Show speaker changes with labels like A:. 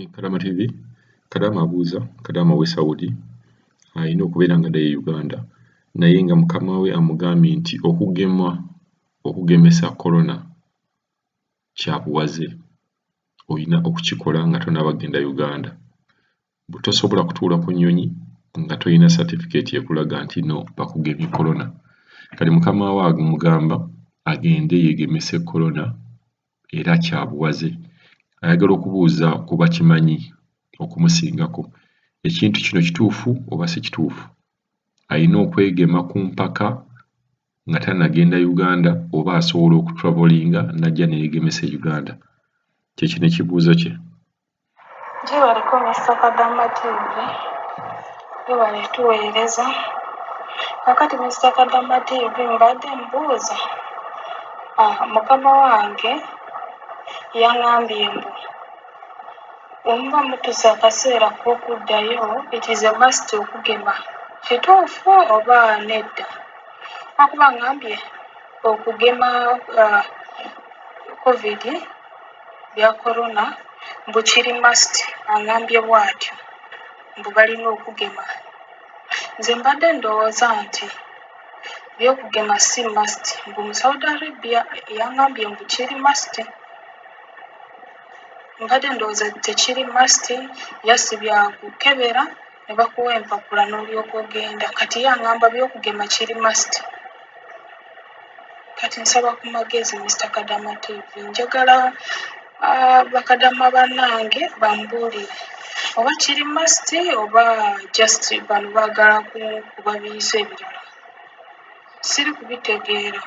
A: Kadama TV, Kadama abuuza, Kadama w'e Saudi alina okubeera nga adda e Uganda naye nga mukama we amugambye nti okugemesa Corona kya buwaze, olina okukikola nga tonnaba genda Uganda. Bwe tosobola kutuula ku nnyonyi nga tolina certificate ekulaga nti no bakugemye Corona. Kati mukama we amugamba agende yeegemese Corona era kya buwaze. Ayagala okubuuza ku bakimanyi okumusingako, ekintu kino kituufu oba si kituufu? Alina okwegema ku mpaka nga tannagenda Uganda oba asobola okutravellinga n'ajja ne yeegemesa e Uganda? Kyekino ekibuuzo kye.
B: Gyebaliko Mr. Kadama TV, webale tuweereza. Kakati Mr. Kadama TV mbadde mbuuza, mukama wange yaŋŋambye mbu omuba mutuuse akaseera k'okuddayo it is a must okugema. Kituufu oba nedda? Lwakuba ŋŋambye okugema COVID bya Corona mbu kiri must, aŋŋambye bw'atyo mbu balina okugema. Nze mbadde ndowooza nti by'okugema si must, mbu mu Saudi Arabia yaŋŋambye mbu kiri must. Mbadde ndowooza tekiri must, yasi byakukebera ne bakuwa empapula n'olyoka ogenda. Kati ye aŋŋamba by'okugema kiri must. Kati nsaba ku magezi Mr. Kadama TV. Njagala bakadama bannange bambuulire oba kiri must oba just bano baagala kuba biyiso ebirala. Siri kubitegeera.